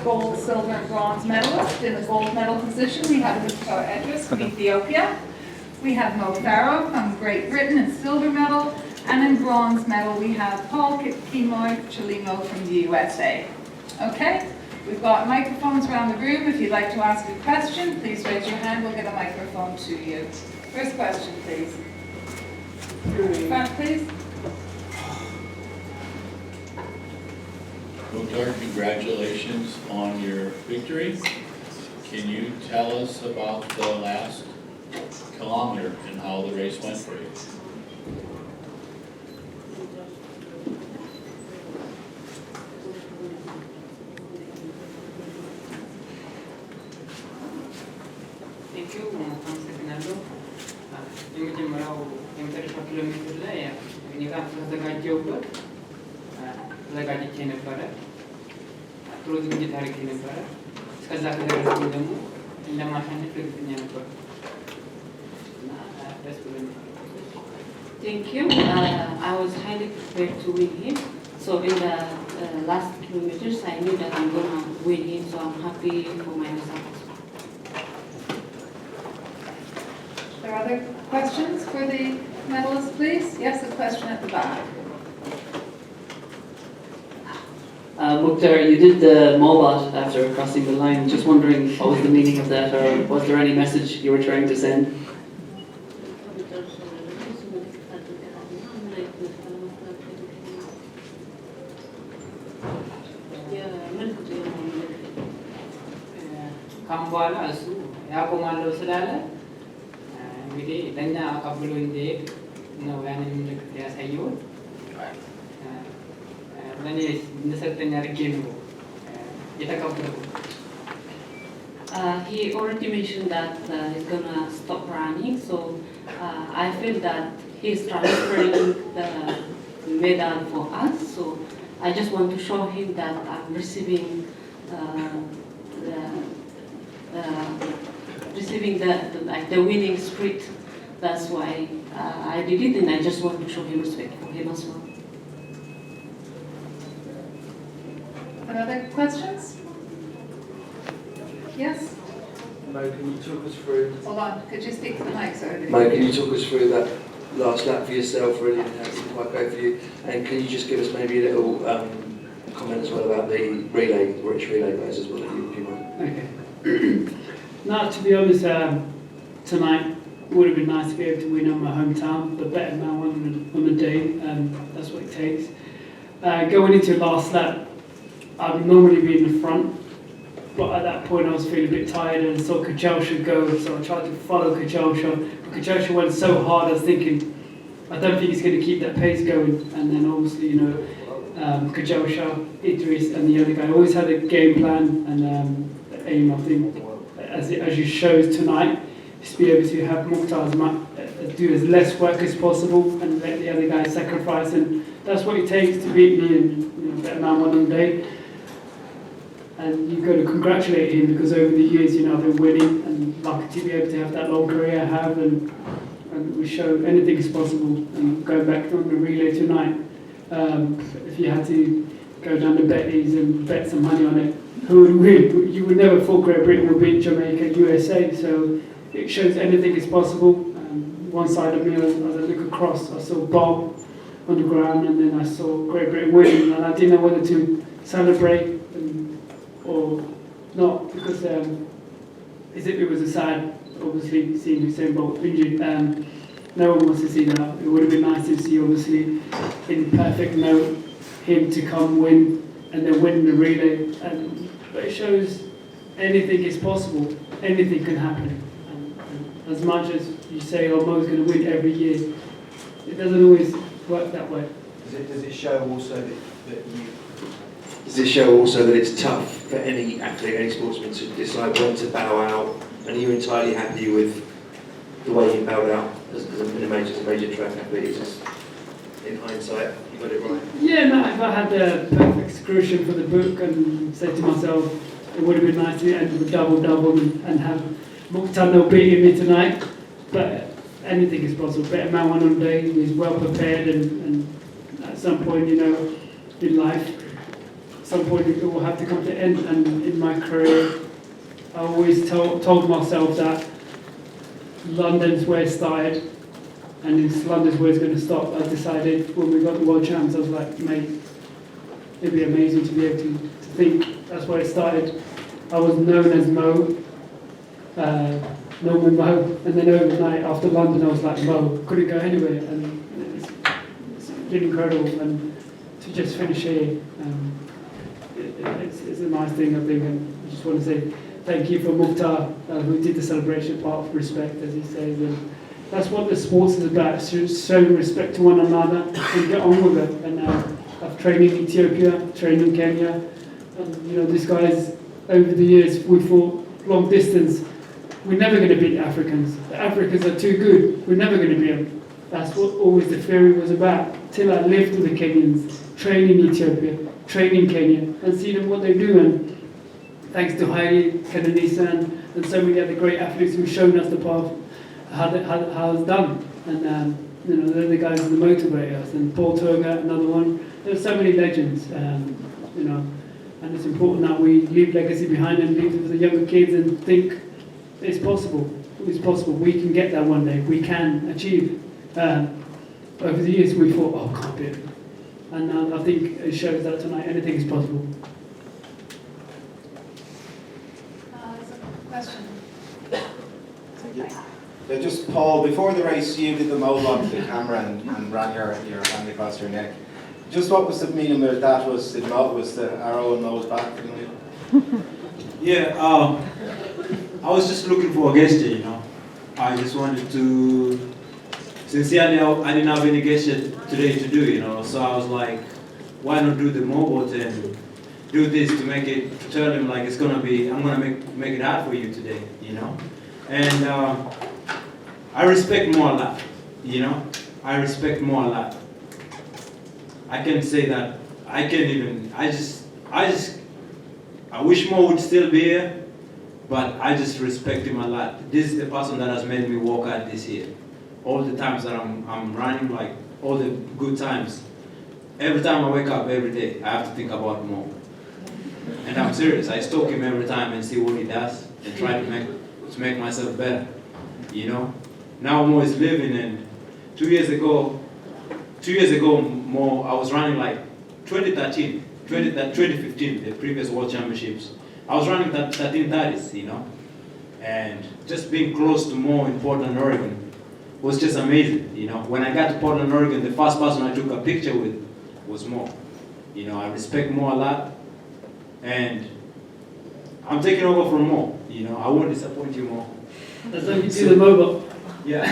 gold, silver, and bronze medalist. In the gold medal position, we have Muktar Edris from Ethiopia. We have Farah from Great Britain in silver medal. And in bronze medal, we have Chelimo from the USA. Okay? We've got microphones around the room. If you'd like to ask a question, please raise your hand. We'll get a microphone to you. First question, please. Front, please. Muktar, congratulations on your victory. Can you tell us about the last kilometer and how the race went for you? አመሰግናለሁ። የመጀመሪያው የመጨረሻው ኪሎ ሜትር ላይ እኔ ጋር ተዘጋጀሁበት ተዘጋጅቼ ነበረ። ጥሩ ዝግጅት አድርጌ ነበረ። እስከዛ ከደረስኩኝ ደግሞ እንደማሸንፍ እርግጠኛ ነበር እና ደስ ብሎኛል። Thank you. I was highly prepared to win him. So in the last kilometers, I knew that I'm gonna win him. So I'm happy for my results. Are there other questions for the medalists, please? Yes, a question at the back. Muktar, you did the Mobot after crossing the line. Just wondering what was the meaning of that, or was there any message you were trying to send? ካም በኋላ እሱ ያቆማለሁ ስላለ እንግዲህ ለእኛ አቀብሎ እንዲሄድ ነው ያንን ምልክት ያሳየውን ለእኔ እንደሰጠኝ አድርጌ ነው የተቀበልኩት። He already mentioned that he's gonna stop running, so I feel that he's transferring the medal for us. So I just want to show him that I'm receiving the winning spirit. That's why I did it, and I just want to show him respect for him as well. Other questions? Yes? Mo, can you talk us through? Hold on. Could you speak to the mic, sir? Mo, can you talk us through that last lap for yourself? Really, how did it quite go for you? And can you just give us maybe a little comment as well about the relay, British relay guys as well, if you mind? Okay. No, to be honest, tonight would have been nice to be able to win on my hometown, but better now on the day. That's what it takes. Going into last lap, I'd normally be in the front, but at that point I was feeling a bit tired and saw Kachelsha go, so I tried to follow Kachelsha. But Kachelsha went so hard, I was thinking, I don't think he's going to keep that pace going. And then obviously, Kachelsha, Edris and the other guy always had a game plan and aim, I think, as you showed tonight, is to be able to have Muktar do as less work as possible and let the other guy sacrifice, and that's what it takes to beat me and better man one day. And you've got to congratulate him because over the years, I've been winning and lucky to be able to have that long career I have, and we show anything is possible. And going back on the relay tonight, if you had to go down to Betty's and bet some money on it, who would win? You would never thought Great Britain would beat Jamaica, USA, so it shows anything is possible. One side of me, as I look across, I saw Bob on the ground, and then I saw Great Britain winning, and I didn't know whether to celebrate or not, because it was a sad, obviously, seeing Usain Bolt injured. No one wants to see that. It would have been nice to see, obviously, in perfect note, him to come win and then win the relay. But it shows anything is possible. Anything can happen. And as much as you say, Mo's going to win every year, it doesn't always work that way. Does it show also that you? Does it show also that it's tough for any athlete, any sportsman, to decide when to bow out? And are you entirely happy with the way you bowed out as a major track athlete? It's just, in hindsight, you got it right. Yeah, no, if I had the perfect excursion for the book and said to myself, it would have been nice to end with a double and have Muktar beating me tonight. But anything is possible. Better man one on day. He's well prepared, and at some point, in life, some point it will have to come to an end. And in my career, I always told myself that London's where it started, and it's London's where it's going to stop. I decided when we got the World Champs, I was like, mate, it'd be amazing to be able to think that's where it started. I was known as Mo, Norman Mo, and then overnight after London I was like Mo, couldn't go anywhere, and it's been incredible. And to just finish here, it's a nice thing, I think, and I just want to say thank you for Muktar, who did the celebration part of respect, as he says, and that's what the sports is about, showing respect to one another and get on with it. And I've trained in Ethiopia, trained in Kenya, and these guys, over the years, we fought long distance. We're never going to beat the Africans. The Africans are too good. We're never going to beat them. That's what always the theory was about, till I lived with the Kenyans, trained in Ethiopia, trained in Kenya, and see them what they do. And thanks to Haile, Kenenisa, and so many other great athletes who've shown us the path, how it's done. And they're the guys that motivate us. And Paul Turga, another one. There's so many legends, and it's important that we leave legacy behind and leave it for the younger kids and think it's possible. It's possible. We can get there one day. We can achieve. Over the years, we thought, oh, can't be it. And I think it shows that tonight anything is possible. Question. Yeah, just Paul, before the race you did the mole onto the camera and ran your hand across your neck. Just what was the meaning of that? Was the arrow and nose back? Yeah, I was just looking for a gesture, I just wanted to, sincerely, I didn't have any gesture today to do, so I was like, why not do the mobile and do this to tell him like it's gonna be, I'm gonna make it hard for you today, And I respect more a lot, I respect more a lot. I can say that, I wish Mo would still be here, but I just respect him a lot. This is the person that has made me work out this year. All the times that I'm running, like all the good times, every time I wake up every day, I have to think about Mo. And I'm serious, I stalk him every time and see what he does and try to make myself better, Now Mo is living, and 2 years ago, Mo, I was running like 2015, the previous World Championships. I was running 13:30s, and just being close to Mo in Portland, Oregon was just amazing, When I got to Portland, Oregon, the first person I took a picture with was Mo. I respect Mo a lot, and I'm taking over from Mo, I won't disappoint you, Mo. As long as you do the mobile. Yeah,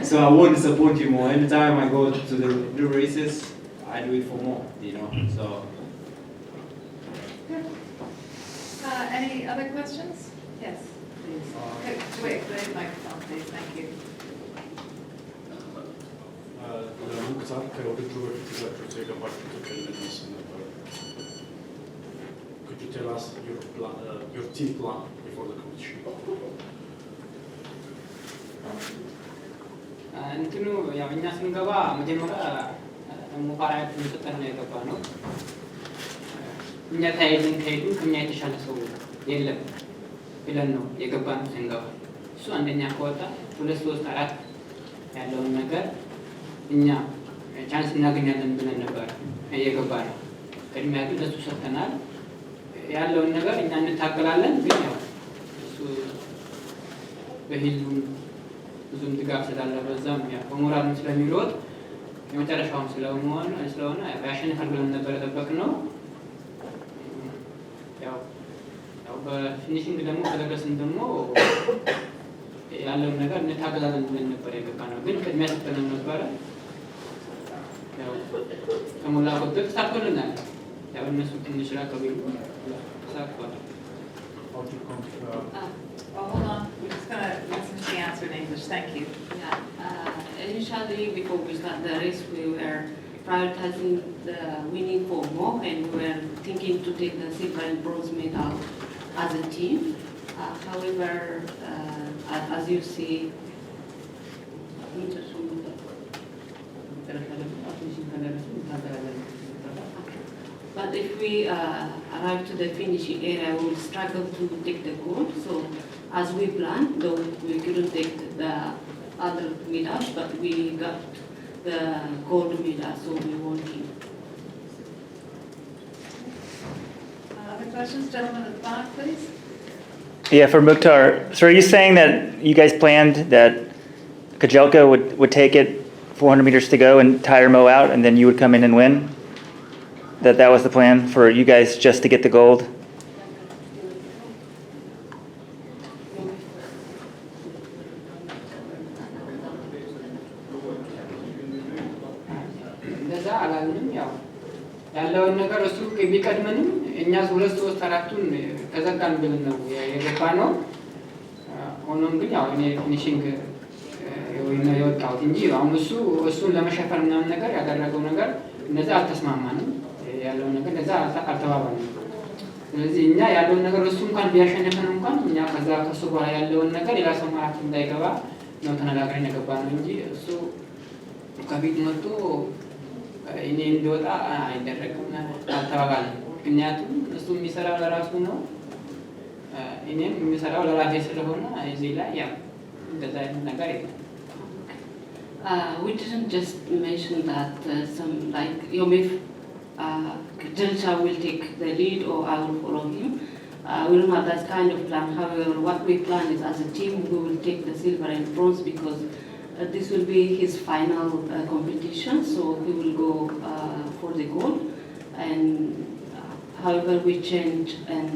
so I won't disappoint you more. Anytime I go to the races, I do it for more, so. Any other questions? Yes, please. Wait, the microphone, please. Thank you. Muktar, ውድድሩ በፊት ይዛችሁት የገባችሁት ከልምድስ ነበር? Could you tell us your team plan before the competition? እንትኑ ያው እኛ ስንገባ መጀመሪያ ሙካራያት እንሰጠን ነው የገባ ነው። እኛ ታይልን ከሄድን ከኛ የተሻለ ሰው የለም ብለን ነው የገባነው ስንገባ። እሱ አንደኛ ከወጣ 2 3 4 ያለውን ነገር እኛ ቻንስ እናገኛለን ብለን ነበር የገባነው። ቅድሚያ ግን ለሱ ሰጥተናል። ያለውን ነገር እኛ እንታገላለን፣ ግን ያው እሱ በህዝቡ ብዙም ድጋፍ ስላለ በዛም ያው በሞራልም ስለሚሮጥ የመጨረሻውም ስለሆነ ያሸንፋል ብለን ነበር የጠበቅነው። ያው በፊኒሽንግ ደግሞ ከደረስን ደግሞ ያለውን ነገር እንታገላለን ብለን ነበር የገባነው፣ ግን ቅድሚያ ሰጥተን ነበረ። ያው ከሞላ ጎደል ተሳክቶልናል። ያው እነሱ ትንሽ ራቅ ቢሉ ተሳክቷል። Hold on. We're just going to listen to the answer in English. Thank you. Yeah. Initially, before we start the race, we were prioritizing the winning for Mo, and we were thinking to take the silver and bronze medal as a team. However, as you see, but But if we arrive to the finishing area, we will struggle to take the gold. So as we planned, though we couldn't take the other medals, but we got the gold medal, so we won it. Other questions, gentlemen at the back, please? Yeah, for Muktar. So are you saying that you guys planned that Kajelka would take it 400 meters to go and tire Mo out, and then you would come in and win? That was the plan for you guys, just to get the gold? እንደዛ አላልንም። ያው ያለውን ነገር እሱ ቢቀድመንም እኛ 2-3-4ቱን ከዘጋን ብለን ነው የገባ ነው። ሆኖም ግን ያው እኔ ፊኒሽንግ የወጣሁት እንጂ አሁን እሱን ለመሸፈን ምናምን ነገር ያደረገው ነገር እነዛ አልተስማማንም። ያለውን ነገር እነዛ አልተባባልንም። ስለዚህ እኛ ያለውን ነገር እሱ እንኳን ቢያሸንፈን እንኳን እኛ ከሱ በኋላ ያለውን ነገር ሌላ ሰው ማለት እንዳይገባ ነው ተነጋግረን የገባ ነው እንጂ እሱ ከፊት መጥቶ እኔ እንዲወጣ አይደረግም አልተባባልንም። ምክንያቱም እሱ የሚሰራው ለራሱ ነው፣ እኔም የሚሰራው ለራሴ ስለሆነ እዚህ ላይ ያው እንደዛ አይነት ነገር የለም። We didn't just mention that some like Yomif Jalcha will take the lead or I will follow him. We don't have that kind of plan. However, what we plan is as a team we will take the silver and bronze because this will be his final competition. So we will go for the gold. And however, we changed and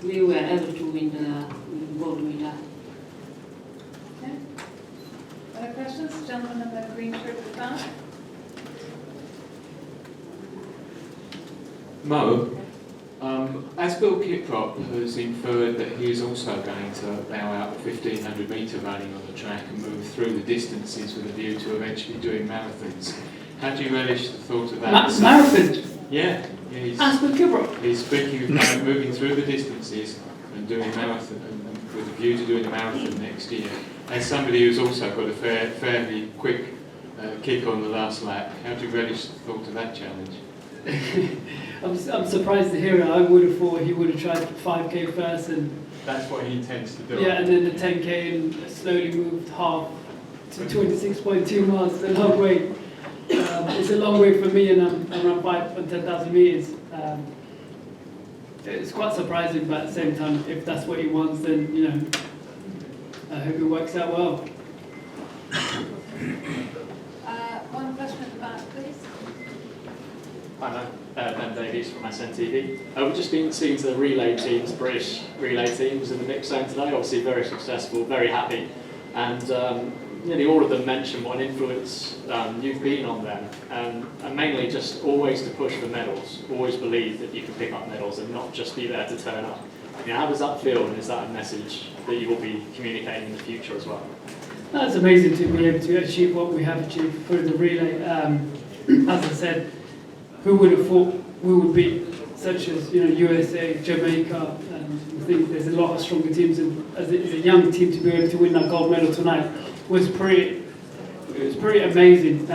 we were able to win the gold medal. Other questions? Gentleman in the green shirt at the back. Mo, as Bill Kiprop has inferred that he is also going to bow out the 1500 metre running on the track and move through the distances with a view to eventually doing marathons, how do you relish the thought of that? Marathon? Yeah, As Bill Kiprop? he's speaking of moving through the distances and doing marathon and with a view to doing a marathon next year. As somebody who's also got a fairly quick kick on the last lap, how do you relish the thought of that challenge? I'm surprised to hear it. I would have thought he would have tried 5K first and That's what he intends to do. yeah, and then the 10K and slowly moved half to 26.2 miles. It's a long way. It's a long way for me, and I'm around 5 and 10,000 meters. It's quite surprising, but at the same time, if that's what he wants, then I hope it works out well. One question at the back, please. Hi, Ben Davies from SNTV. We've just been seeing to the relay teams, British relay teams in the mix zone today, obviously very successful, very happy. And nearly all of them mentioned what an influence you've been on them. And mainly just always to push for medals, always believe that you can pick up medals and not just be there to turn up. How does that feel, and is that a message that you will be communicating in the future as well? That's amazing to be able to achieve what we have achieved through the relay. As I said, who would have thought we would beat such as USA, Jamaica, and I think there's a lot of stronger teams. And as a young team to be able to win that gold medal tonight was pretty amazing.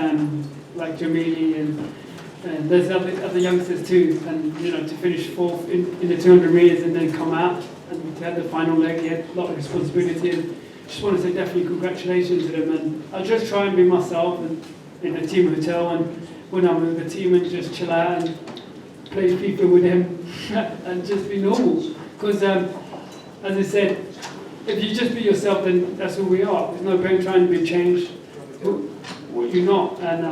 Like Jamili and there's other youngsters too. And to finish fourth in the 200 meters and then come out and to have the final leg, he had a lot of responsibility. And just want to say definitely congratulations to them. And I'll just try and be myself and in the team hotel and when I'm with the team and just chill out and play FIFA with him and just be normal. Because as I said, if you just be yourself, then that's who we are. There's no point trying to be changed what you're not. And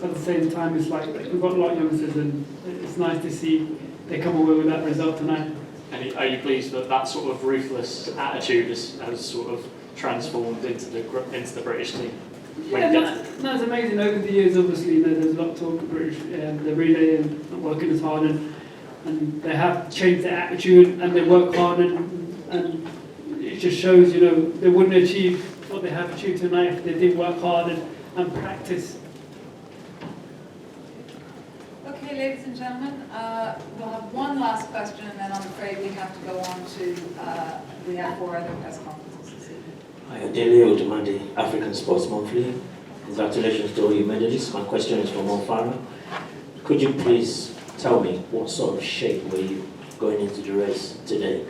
at the same time, it's like we've got a lot of youngsters and it's nice to see they come away with that result tonight. And are you pleased that that sort of ruthless attitude has sort of transformed into the British team? Yeah, that's amazing. Over the years, obviously, there's a lot of talk of British, the relay and working as hard, and they have changed their attitude and they work hard, and it just shows, they wouldn't achieve what they have achieved tonight if they did work hard and practice. Okay, ladies and gentlemen, we'll have one last question, and then I'm afraid we have to go on to, we have 4 other press conferences this evening. Hi, Adele Otumande, African Sports Monthly. Congratulations to all your medalists. My question is from Farah. Could you please tell me, what sort of shape were you going into the race today?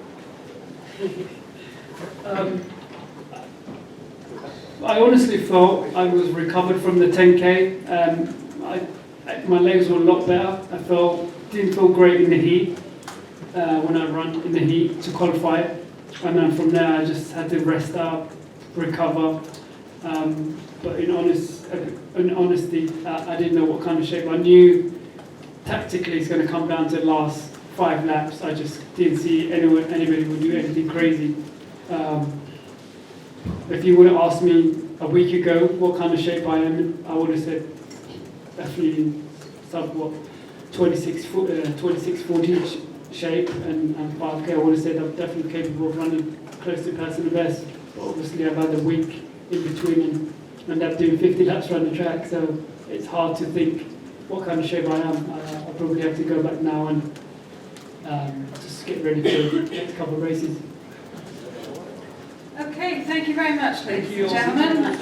I honestly thought I was recovered from the 10K. My legs were a lot better. Didn't feel great in the heat when I ran in the heat to qualify. And then from there, I just had to rest up, recover. But in honesty, I didn't know what kind of shape. I knew tactically it's going to come down to the last 5 laps. I just didn't see anybody would do anything crazy. If you would have asked me a week ago what kind of shape I am in, I would have said definitely sub 26-40 shape and 5K. I would have said I'm definitely capable of running close to personal best. But obviously I've had a week in between and end up doing 50 laps around the track, so it's hard to think what kind of shape I am. I probably have to go back now and just get ready for the next couple of races. Okay, thank you very much, ladies Thank you and all. gentlemen.